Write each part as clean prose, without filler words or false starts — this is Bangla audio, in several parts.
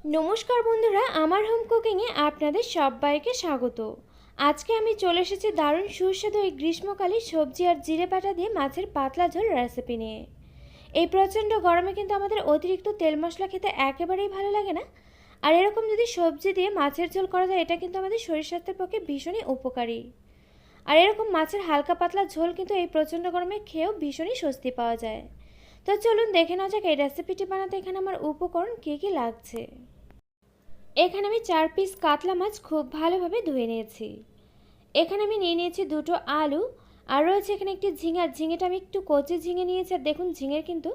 নমস্কার বন্ধুরা, আমার হোম কুকিংয়ে আপনাদের সবাইকে স্বাগত। আজকে আমি চলে এসেছি দারুণ সুস্বাদু এই গ্রীষ্মকালীন সবজি আর জিরে বাটা দিয়ে মাছের পাতলা ঝোল রেসিপি নিয়ে। এই প্রচণ্ড গরমে কিন্তু আমাদের অতিরিক্ত তেল মশলা খেতে একেবারেই ভালো লাগে না। আর এরকম যদি সবজি দিয়ে মাছের ঝোল করা যায়, এটা কিন্তু আমাদের শরীর স্বাস্থ্যের পক্ষে ভীষণই উপকারী। আর এরকম মাছের হালকা পাতলা ঝোল কিন্তু এই প্রচণ্ড গরমে খেয়েও ভীষণই স্বস্তি পাওয়া যায়। তো চলুন দেখে নেওয়া যাক এই রেসিপিটি বানাতে এখানে আমার উপকরণ কী কী লাগছে। এখানে আমি 4 পিস কাতলা মাছ খুব ভালোভাবে ধুয়ে নিয়েছি। এখানে আমি নিয়ে নিয়েছি দুটো আলু, আর রয়েছে এখানে একটি ঝিঙেটা আমি একটু কচি ঝিঙে নিয়েছি। আর দেখুন ঝিঙের কিন্তু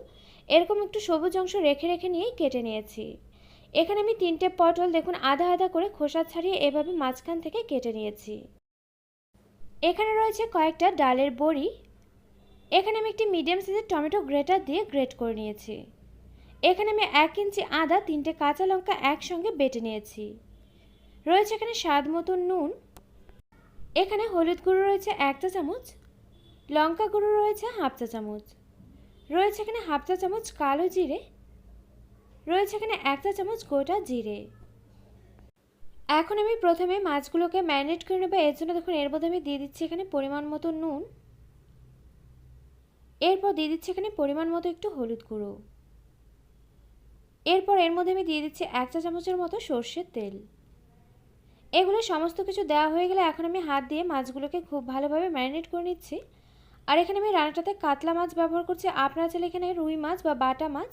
এরকম একটু সবুজ অংশ রেখে রেখে নিয়েই কেটে নিয়েছি। এখানে আমি 3টে পটল দেখুন আধা আধা করে খোসা ছাড়িয়ে এভাবে মাঝখান থেকে কেটে নিয়েছি। এখানে রয়েছে কয়েকটা ডালের বড়ি। এখানে আমি একটি মিডিয়াম সাইজের টমেটো গ্রেটার দিয়ে গ্রেট করে নিয়েছি। এখানে আমি 1 ইঞ্চি আদা, 3টে কাঁচা লঙ্কা একসঙ্গে বেটে নিয়েছি। রয়েছে এখানে স্বাদ মতো নুন। এখানে হলুদ গুঁড়ো রয়েছে 1 চা চামচ, লঙ্কা গুঁড়ো রয়েছে 1/2 চা চামচ, রয়েছে এখানে 1/2 চা চামচ কালো জিরে, রয়েছে এখানে 1 চা চামচ গোটা জিরে। এখন আমি প্রথমে মাছগুলোকে ম্যারিনেট করে নেব। এর জন্য দেখুন এর মধ্যে আমি দিয়ে দিচ্ছি এখানে পরিমাণ মতো নুন। এরপর দিয়ে দিচ্ছি এখানে পরিমাণ মতো একটু হলুদ গুঁড়ো। এরপর এর মধ্যে আমি দিয়ে দিচ্ছি 1 চা চামচের মতো সর্ষের তেল। এগুলো সমস্ত কিছু দেওয়া হয়ে গেলে এখন আমি হাত দিয়ে মাছগুলোকে খুব ভালোভাবে ম্যারিনেট করে নিচ্ছি। আর এখানে আমি রান্নাটাতে কাতলা মাছ ব্যবহার করছি। আপনারা চাইলে এখানে রুই মাছ বা বাটা মাছ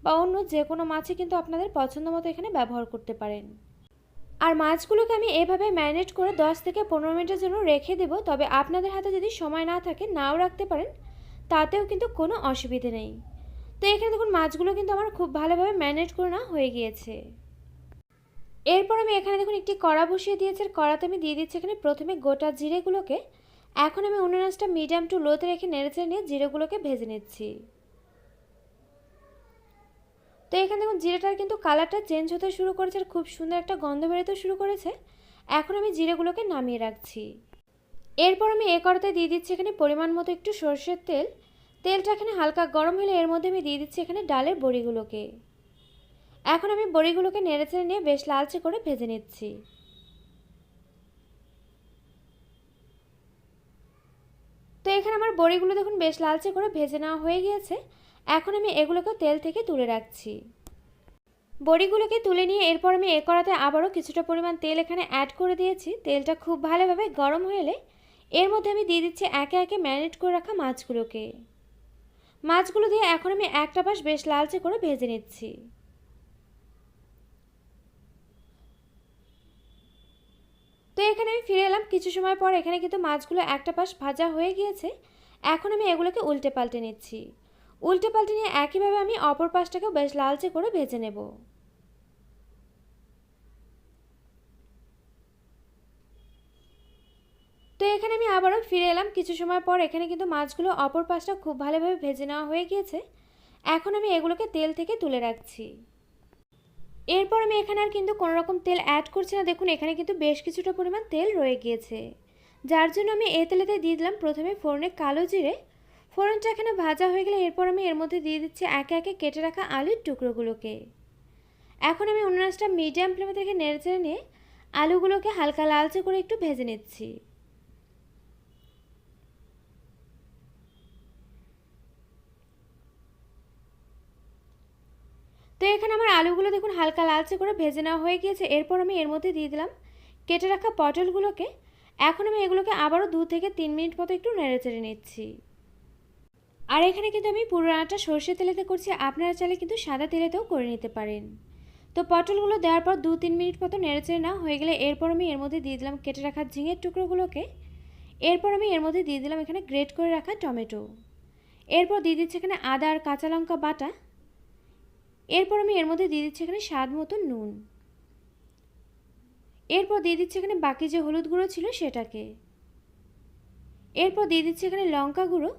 বা অন্য যে কোনো মাছই কিন্তু আপনাদের পছন্দ মতো এখানে ব্যবহার করতে পারেন। আর মাছগুলোকে আমি এভাবে ম্যারিনেট করে 10 থেকে 15 মিনিটের জন্য রেখে দেব। তবে আপনাদের হাতে যদি সময় না থাকে নাও রাখতে পারেন, তাতেও কিন্তু কোনো অসুবিধে নেই। তো এখানে দেখুন মাছগুলো কিন্তু আমার খুব ভালোভাবে ম্যারিনেট করে নেওয়া হয়ে গিয়েছে। এরপর আমি এখানে দেখুন একটি কড়া বসিয়ে দিয়েছি। আর কড়াতে আমি দিয়ে দিচ্ছি এখানে প্রথমে গোটা জিরেগুলোকে। এখন আমি উনুন আঁচটা মিডিয়াম টু লোতে রেখে নেড়েচেড়ে নিয়ে জিরেগুলোকে ভেজে নিচ্ছি। তো এখানে দেখুন জিরেটার কিন্তু কালারটা চেঞ্জ হতে শুরু করেছে আর খুব সুন্দর একটা গন্ধ বেরোতে শুরু করেছে। এখন আমি জিরেগুলোকে নামিয়ে রাখছি। এরপর আমি কড়াতে দিয়ে দিচ্ছি এখানে পরিমাণ মতো একটু সর্ষের তেল। তেলটা এখানে হালকা গরম হলে এর মধ্যে আমি দিয়ে দিচ্ছি এখানে ডালের বড়িগুলোকে। এখন আমি বড়িগুলোকে নেড়েচেড়ে নিয়ে বেশ লালচে করে ভেজে নিচ্ছি। তো এখানে আমার বড়িগুলো দেখুন বেশ লালচে করে ভেজে নেওয়া হয়ে গিয়েছে। এখন আমি এগুলোকে তেল থেকে তুলে রাখছি। বড়িগুলোকে তুলে নিয়ে এরপর আমি কড়াতে আবারও কিছুটা পরিমাণ তেল এখানে অ্যাড করে দিয়েছি। তেলটা খুব ভালোভাবে গরম হয়ে এলে এর মধ্যে আমি দিয়ে দিচ্ছি একে একে ম্যারিনেট করে রাখা মাছগুলোকে। মাছগুলো দিয়ে এখন আমি একটা পাশ বেশ লালচে করে ভেজে নিচ্ছি। তো এখানে আমি ফিরে এলাম কিছু সময় পর। এখানে কিন্তু মাছগুলো একটা পাশ ভাজা হয়ে গিয়েছে। এখন আমি এগুলোকে উল্টে পাল্টে নিচ্ছি। উল্টে পাল্টে নিয়ে একইভাবে আমি অপর পাশটাকেও বেশ লালচে করে ভেজে নেব। তো এখানে আমি আবারও ফিরে এলাম কিছু সময় পর। এখানে কিন্তু মাছগুলো অপর পাশটা খুব ভালোভাবে ভেজে নেওয়া হয়ে গিয়েছে। এখন আমি এগুলোকে তেল থেকে তুলে রাখছি। এরপর আমি এখানে আর কিন্তু কোনো রকম তেল অ্যাড করছি না। দেখুন এখানে কিন্তু বেশ কিছুটা পরিমাণ তেল রয়ে গিয়েছে, যার জন্য আমি এই তেলেতে দিয়ে দিলাম প্রথমে ফোড়নে কালো জিরে। ফোড়নটা এখানে ভাজা হয়ে গেলে এরপর আমি এর মধ্যে দিয়ে দিচ্ছি একে একে কেটে রাখা আলুর টুকরোগুলোকে। এখন আমি উনুন আঁচটা মিডিয়াম ফ্লেমে থেকে নেড়েচেড়ে নিয়ে আলুগুলোকে হালকা লালচে করে একটু ভেজে নিচ্ছি। তো এখানে আমার আলুগুলো দেখুন হালকা লালচে করে ভেজে নেওয়া হয়ে গিয়েছে। এরপর আমি এর মধ্যে দিয়ে দিলাম কেটে রাখা পটলগুলোকে। এখন আমি এগুলোকে আবারও 2 থেকে 3 মিনিট মতো একটু নেড়েচেড়ে নিচ্ছি। আর এখানে কিন্তু আমি পুরো রান্নাটা সর্ষের তেলেতে করছি, আপনারা চাইলে কিন্তু সাদা তেলেতেও করে নিতে পারেন। তো পটলগুলো দেওয়ার পর 2-3 মিনিট মতো নেড়েচেড়ে নেওয়া হয়ে গেলে এরপর আমি এর মধ্যে দিয়ে দিলাম কেটে রাখা ঝিঙের টুকরোগুলোকে। এরপর আমি এর মধ্যে দিয়ে দিলাম এখানে গ্রেট করে রাখা টমেটো। এরপর দিয়ে দিচ্ছি এখানে আদা আর কাঁচা লঙ্কা বাটা। এরপর আমি এর মধ্যে দিয়ে দিচ্ছি এখানে স্বাদ মতো নুন। এরপর দিয়ে দিচ্ছি এখানে বাকি যে হলুদ গুঁড়ো ছিল সেটাকে। এরপর দিয়ে দিচ্ছি এখানে লঙ্কা গুঁড়ো।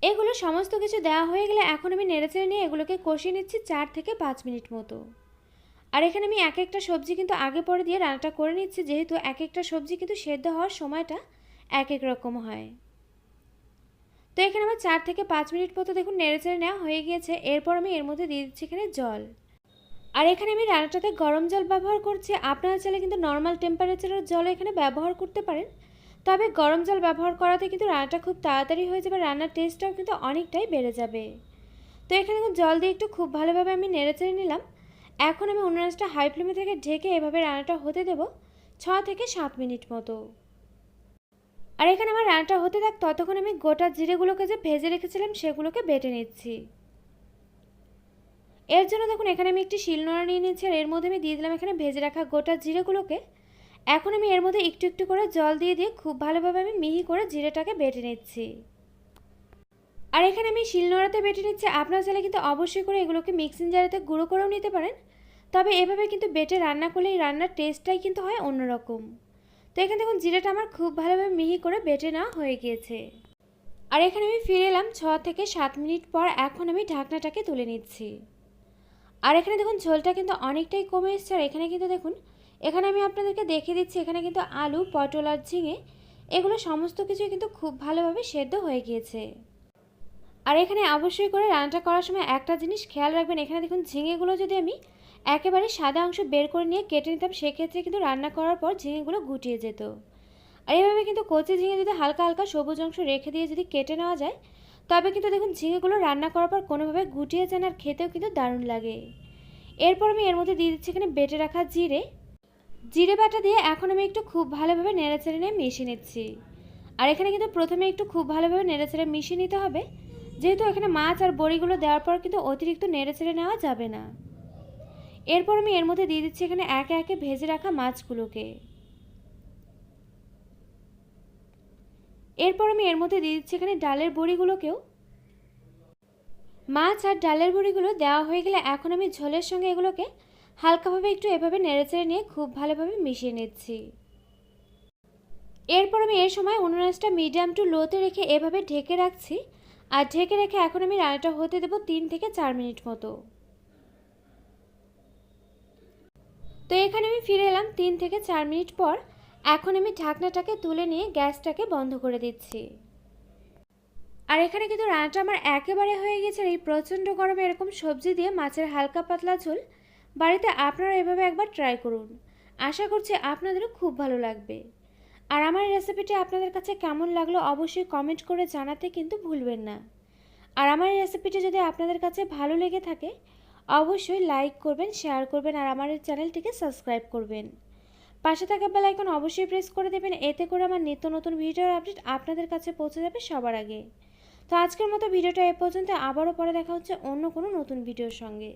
এগুলো সমস্ত কিছু দেওয়া হয়ে গেলে এখন আমি নেড়েচেড়ে নিয়ে এগুলোকে কষিয়ে নিচ্ছি 4 থেকে 5 মিনিট মতো। আর এখানে আমি এক একটা সবজি কিন্তু আগে পরে দিয়ে রান্নাটা করে নিচ্ছি, যেহেতু এক একটা সবজি কিন্তু সেদ্ধ হওয়ার সময়টা এক এক রকম হয়। তো এখানে আমার 4 থেকে 5 মিনিট মতো দেখুন নেড়েচেড়ে নেওয়া হয়ে গিয়েছে। এরপর আমি এর মধ্যে দিয়ে দিচ্ছি এখানে জল। আর এখানে আমি রান্নাটাতে গরম জল ব্যবহার করছি। আপনারা চাইলে কিন্তু নর্মাল টেম্পারেচারের জল এখানে ব্যবহার করতে পারেন, তবে গরম জল ব্যবহার করাতে কিন্তু রান্নাটা খুব তাড়াতাড়ি হয়ে যাবে, রান্নার টেস্টটাও কিন্তু অনেকটাই বেড়ে যাবে। তো এখানে জল দিয়ে একটু খুব ভালোভাবে আমি নেড়েচেড়ে নিলাম। এখন আমি উনুন আঁচটা হাই ফ্লেমে থেকে ঢেকে এভাবে রান্নাটা হতে দেব 6 থেকে 7 মিনিট মতো। আর এখানে আমার রান্নাটা হতে থাক, ততক্ষণ আমি গোটা জিরেগুলোকে যে ভেজে রেখেছিলাম সেগুলোকে বেটে নিচ্ছি। এর জন্য দেখুন এখানে আমি একটি শিলনোড়া নিয়ে নিয়েছি, আর এর মধ্যে আমি দিয়ে দিলাম এখানে ভেজে রাখা গোটা জিরেগুলোকে। এখন আমি এর মধ্যে একটু একটু করে জল দিয়ে দিয়ে খুব ভালোভাবে আমি মিহি করে জিরেটাকে বেটে নিচ্ছি। আর এখানে আমি শিলনোড়াতে বেটে নিচ্ছি, আপনারা চাইলে কিন্তু অবশ্যই করে এগুলোকে মিক্সিং জারেতে গুঁড়ো করেও নিতে পারেন, তবে এভাবে কিন্তু বেটে রান্না করলে এই রান্নার টেস্টটাই কিন্তু হয় অন্যরকম। তো এখানে দেখুন জিরেটা আমার খুব ভালোভাবে মিহি করে বেটে নেওয়া হয়ে গিয়েছে। আর এখানে আমি ফিরে এলাম 6 থেকে 7 মিনিট পর। এখন আমি ঢাকনাটাকে তুলে নিচ্ছি। আর এখানে দেখুন ঝোলটা কিন্তু অনেকটাই কমে এসছে। আর এখানে কিন্তু দেখুন এখানে আমি আপনাদেরকে দেখিয়ে দিচ্ছি, এখানে কিন্তু আলু, পটল আর ঝিঙে এগুলো সমস্ত কিছুই কিন্তু খুব ভালোভাবে সেদ্ধ হয়ে গিয়েছে। আর এখানে অবশ্যই করে রান্নাটা করার সময় একটা জিনিস খেয়াল রাখবেন, এখানে দেখুন ঝিঙেগুলো যদি আমি একেবারে সাদা অংশ বের করে নিয়ে কেটে নিতাম, সেক্ষেত্রে কিন্তু রান্না করার পর ঝিঙেগুলো গুটিয়ে যেত। আর এইভাবে কিন্তু কচি ঝিঙে যদি হালকা হালকা সবুজ অংশ রেখে দিয়ে যদি কেটে নেওয়া যায়, তবে কিন্তু দেখুন ঝিঙেগুলো রান্না করার পর কোনোভাবে গুটিয়ে যায় না, আর খেতেও কিন্তু দারুণ লাগে। এরপর আমি এর মধ্যে দিয়ে দিচ্ছি এখানে বেটে রাখা জিরে বাটা দিয়ে এখন আমি একটু খুব ভালোভাবে নেড়েচেড়ে নিয়ে মিশিয়ে নিচ্ছি। আর এখানে কিন্তু প্রথমে একটু খুব ভালোভাবে নেড়েচেড়ে মিশিয়ে নিতে হবে, যেহেতু এখানে মাছ আর বড়িগুলো দেওয়ার পর কিন্তু অতিরিক্ত নেড়েচেড়ে নেওয়া যাবে না। এরপর আমি এর মধ্যে দিয়ে দিচ্ছি এখানে একে একে ভেজে রাখা মাছগুলোকে। এরপর আমি এর মধ্যে দিয়ে দিচ্ছি এখানে ডালের বড়িগুলোকেও। মাছ আর ডালের বড়িগুলো দেওয়া হয়ে গেলে এখন আমি ঝোলের সঙ্গে এগুলোকে হালকাভাবে একটু এভাবে নেড়েচেড়ে নিয়ে খুব ভালোভাবে মিশিয়ে নিচ্ছি। এরপর আমি এর সময় উনুন আঁচটা মিডিয়াম টু লোতে রেখে এভাবে ঢেকে রাখছি। আর ঢেকে রেখে এখন আমি রান্নাটা হতে দেবো 3 থেকে 4 মিনিট মতো। তো এখানে আমি ফিরে এলাম 3 থেকে 4 মিনিট পর। এখন আমি ঢাকনাটাকে তুলে নিয়ে গ্যাসটাকে বন্ধ করে দিচ্ছি। আর এখানে কিন্তু রান্নাটা আমার একেবারে হয়ে গেছে। এই প্রচণ্ড গরমে এরকম সবজি দিয়ে মাছের হালকা পাতলা ঝোল বাড়িতে আপনারা এভাবে একবার ট্রাই করুন, আশা করছি আপনাদেরও খুব ভালো লাগবে। আর আমার রেসিপিটি আপনাদের কাছে কেমন লাগলো অবশ্যই কমেন্ট করে জানাতে কিন্তু ভুলবেন না। আর আমার এই রেসিপিটি যদি আপনাদের কাছে ভালো লেগে থাকে অবশ্যই লাইক করবেন, শেয়ার করবেন, আর আমার এই চ্যানেলটিকে সাবস্ক্রাইব করবেন। পাশে থাকা বেল আইকন অবশ্যই প্রেস করে দেবেন, এতে করে আমার নিত্য নতুন ভিডিওর আপডেট আপনাদের কাছে পৌঁছে যাবে সবার আগে। তো আজকের মতো ভিডিওটা এ পর্যন্ত, আবারও পরে দেখা হচ্ছে অন্য কোনো নতুন ভিডিওর সঙ্গে।